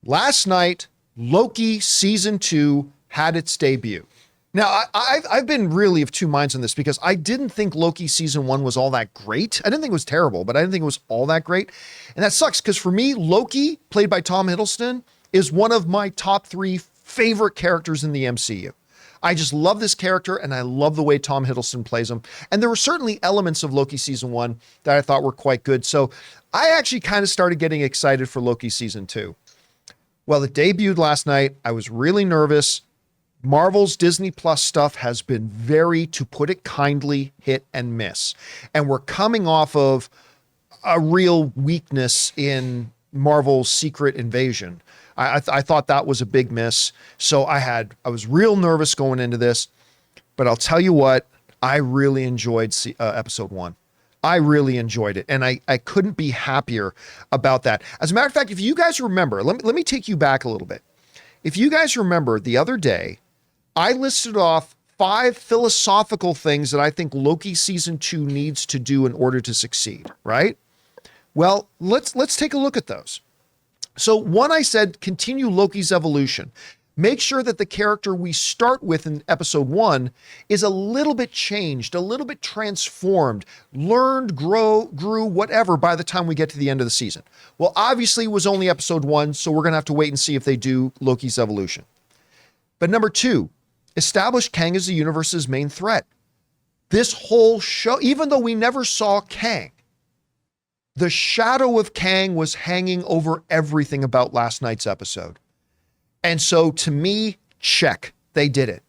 Last night, Loki season 2 had its debut. Now, I've been really of two minds on this because I didn't think Loki season 1 was all that great. I didn't think it was terrible, but I didn't think it was all that great. And that sucks because for me, Loki, played by Tom Hiddleston, is one of my top 3 favorite characters in the MCU. I just love this character and I love the way Tom Hiddleston plays him. And there were certainly elements of Loki season 1 that I thought were quite good. So I actually kind of started getting excited for Loki season 2. Well, it debuted last night. I was really nervous. Marvel's Disney Plus stuff has been very, to put it kindly, hit and miss. And we're coming off of a real weakness in Marvel's Secret Invasion. I thought that was a big miss. So I was real nervous going into this, but I'll tell you what, I really enjoyed episode 1. I really enjoyed it. And I couldn't be happier about that. As a matter of fact, if you guys remember, let me take you back a little bit. If you guys remember the other day, I listed off 5 philosophical things that I think Loki season 2 needs to do in order to succeed, right? Well, let's take a look at those. So one, I said, continue Loki's evolution. Make sure that the character we start with in episode 1 is a little bit changed, a little bit transformed, learned, grew, whatever by the time we get to the end of the season. Well, obviously it was only episode 1, so we're going to have to wait and see if they do Loki's evolution. But number 2, establish Kang as the universe's main threat. This whole show, even though we never saw Kang, the shadow of Kang was hanging over everything about last night's episode. And so to me, check, they did it.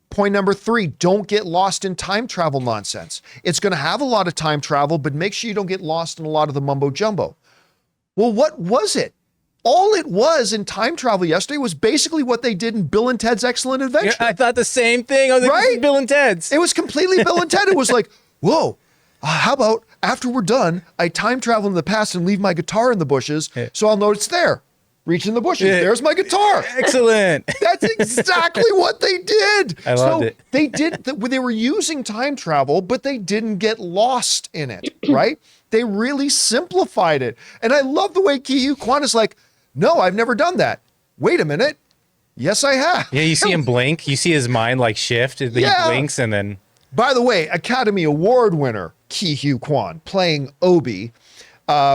Point number 3, don't get lost in time travel nonsense. It's going to have a lot of time travel, but make sure you don't get lost in a lot of the mumbo jumbo. Well, what was it? All it was in time travel yesterday was basically what they did in Bill and Ted's Excellent Adventure. Yeah, I thought the same thing. I was like, right? This is Bill and Ted's. It was completely Bill and Ted. It was like, whoa, how about after we're done, I time travel in the past and leave my guitar in the bushes so I'll know it's there. Reach in the bushes. There's my guitar. Excellent. That's exactly what they did. I loved it. They were using time travel, but they didn't get lost in it, right? They really simplified it. And I love the way Ki-Hu Kwan is like, no, I've never done that. Wait a minute. Yes, I have. Yeah, you see him blink. You see his mind like shift. He blinks and then... By the way, Academy Award winner Ki-Hu Kwan playing Obi,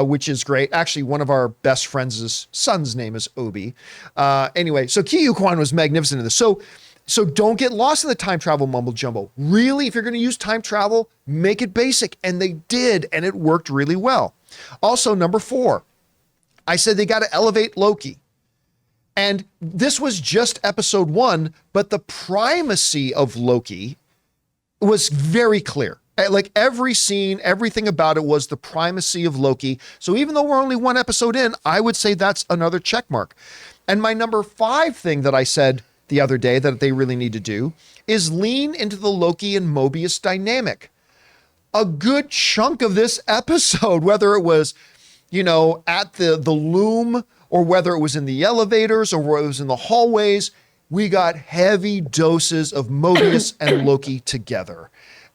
which is great. Actually, one of our best friends' son's name is Obi. Anyway, so Ki-Hu Kwan was magnificent in this. So don't get lost in the time travel mumble jumbo. Really, if you're going to use time travel, make it basic. And they did, and it worked really well. Also, number 4, I said they got to elevate Loki. And this was just episode 1, but the primacy of Loki was very clear. Like every scene, everything about it was the primacy of Loki. So even though we're only 1 episode in, I would say that's another check mark. And my number 5 thing that I said the other day that they really need to do is lean into the Loki and Mobius dynamic. A good chunk of this episode, whether it was, at the loom or whether it was in the elevators or whether it was in the hallways, we got heavy doses of Mobius and Loki together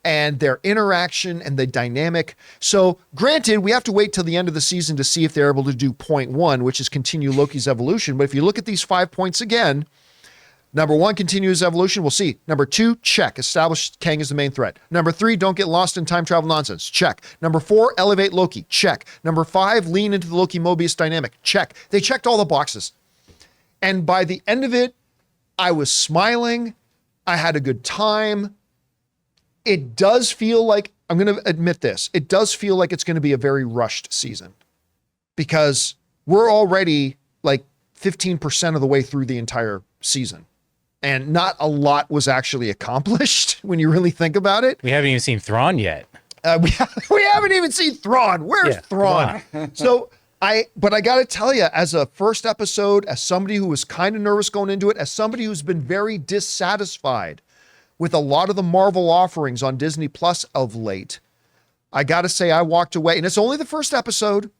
and their interaction and the dynamic. So granted, we have to wait till the end of the season to see if they're able to do point 1, which is continue Loki's evolution. But if you look at these 5 points again, number 1, continue his evolution. We'll see. Number 2, check. Establish Kang as the main threat. Number 3, don't get lost in time travel nonsense. Check. Number 4, elevate Loki. Check. Number 5, lean into the Loki Mobius dynamic. Check. They checked all the boxes. And by the end of it, I was smiling. I had a good time. It does feel like, I'm going to admit this, it does feel like it's going to be a very rushed season because we're already like 15% of the way through the entire season. And not a lot was actually accomplished when you really think about it. We haven't even seen Thrawn yet. We haven't even seen Thrawn. Where's Thrawn? But I got to tell you, as a first episode, as somebody who was kind of nervous going into it, as somebody who's been very dissatisfied with a lot of the Marvel offerings on Disney Plus of late, I got to say I walked away, and it's only the first episode,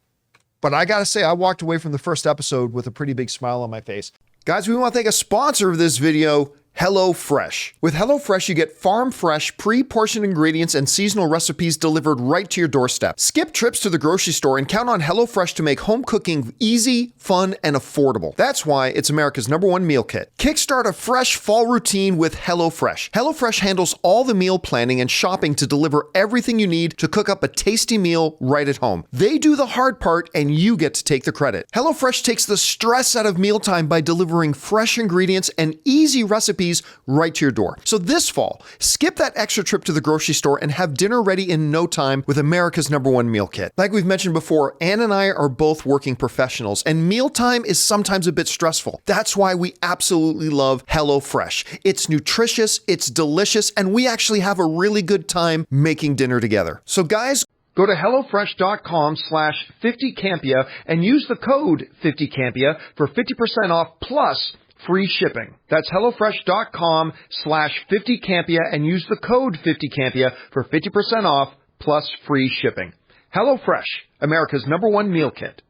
but I got to say I walked away from the first episode with a pretty big smile on my face. Guys, we want to thank a sponsor of this video, HelloFresh. With HelloFresh, you get farm-fresh, pre-portioned ingredients and seasonal recipes delivered right to your doorstep. Skip trips to the grocery store and count on HelloFresh to make home cooking easy, fun, and affordable. That's why it's America's #1 meal kit. Kickstart a fresh fall routine with HelloFresh. HelloFresh handles all the meal planning and shopping to deliver everything you need to cook up a tasty meal right at home. They do the hard part and you get to take the credit. HelloFresh takes the stress out of mealtime by delivering fresh ingredients and easy recipes right to your door. So this fall, skip that extra trip to the grocery store and have dinner ready in no time with America's #1 meal kit. Like we've mentioned before, Ann and I are both working professionals, and mealtime is sometimes a bit stressful. That's why we absolutely love HelloFresh. It's nutritious, it's delicious, and we actually have a really good time making dinner together. So guys, go to HelloFresh.com/50Campea and use the code 50Campea for 50% off plus free shipping. That's HelloFresh.com/50Campea and use the code 50Campea for 50% off plus free shipping. HelloFresh, America's #1 meal kit.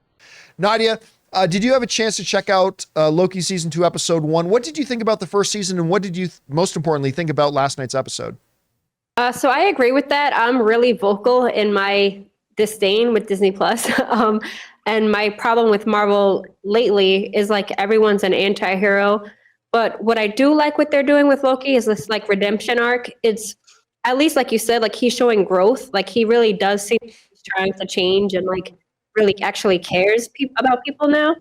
Nadia, did you have a chance to check out Loki Season 2, Episode 1? What did you think about the first season, and what did you, most importantly, think about last night's episode? So I agree with that. I'm really vocal in my disdain with Disney Plus. And my problem with Marvel lately is like everyone's an anti-hero. But what I do like what they're doing with Loki is this like redemption arc. It's at least like you said, like he's showing growth. Like he really does seem like he's trying to change and like really actually cares about people now.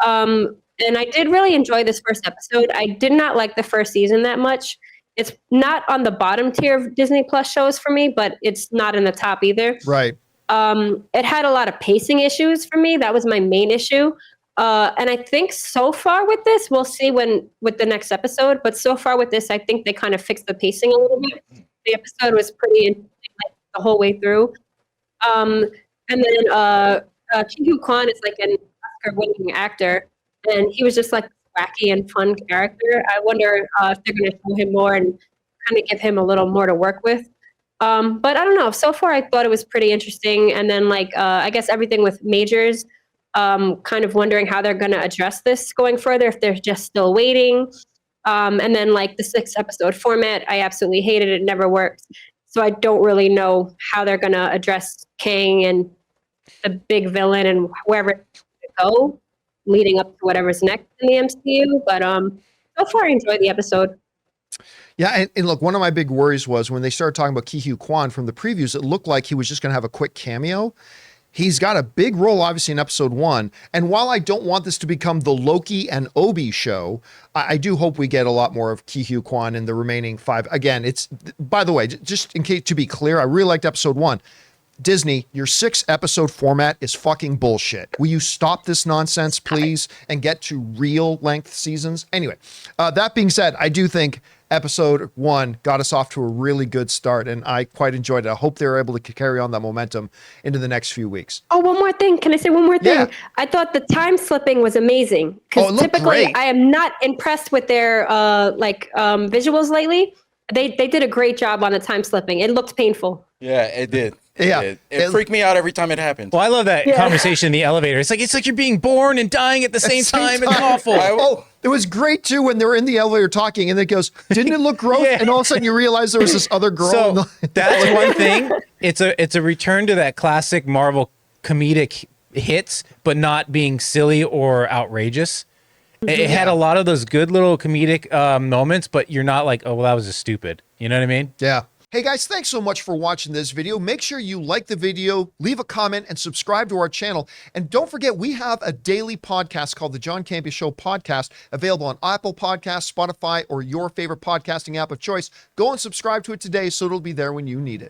And I did really enjoy this first episode. I did not like the first season that much. It's not on the bottom tier of Disney Plus shows for me, but it's not in the top either. Right. It had a lot of pacing issues for me. That was my main issue. And I think so far with this, we'll see with the next episode, but so far with this, I think they kind of fixed the pacing a little bit. The episode was pretty interesting, like, the whole way through. And then Ki-Hoo Kwan is like an Oscar-winning actor, and he was just like a wacky and fun character. I wonder if they're going to show him more and kind of give him a little more to work with. But I don't know. So far, I thought it was pretty interesting. And then, like, I guess everything with Majors, kind of wondering how they're going to address this going further, if they're just still waiting. And then, like, the 6-episode format, I absolutely hated it. It never worked. So I don't really know how they're going to address Kang and the big villain and wherever it's going to go, leading up to whatever's next in the MCU. But so far, I enjoyed the episode. Yeah, and look, one of my big worries was when they started talking about Ki-Hoo Kwan from the previews, it looked like he was just going to have a quick cameo. He's got a big role, obviously, in episode 1. And while I don't want this to become the Loki and Obi show, I do hope we get a lot more of Ki-Hoo Kwan in the remaining 5. Again, it's, by the way, just in case to be clear, I really liked episode 1. Disney, your 6-episode format is fucking bullshit. Will you stop this nonsense, please, and get to real length seasons? Anyway, that being said, I do think episode 1 got us off to a really good start, and I quite enjoyed it. I hope they're able to carry on that momentum into the next few weeks. Oh, one more thing. Can I say one more thing? Yeah. I thought the time slipping was amazing. Because typically great. I am not impressed with their visuals lately. They did a great job on the time slipping. It looked painful. Yeah, it did. Yeah. It freaked me out every time it happened. Well, I love that conversation in the elevator. It's like you're being born and dying at the same time. It's awful. Oh, it was great too when they were in the elevator talking, and it goes, "Didn't it look gross?" Yeah. And all of a sudden you realize there was this other girl. So that's one thing. It's a return to that classic Marvel comedic hits, but not being silly or outrageous. It had a lot of those good little comedic moments, but you're not like, oh, well, that was just stupid. You know what I mean? Yeah. Hey guys, thanks so much for watching this video. Make sure you like the video, leave a comment, and subscribe to our channel. And don't forget, we have a daily podcast called the John Campea Show podcast, available on Apple Podcasts, Spotify, or your favorite podcasting app of choice. Go and subscribe to it today so it'll be there when you need it.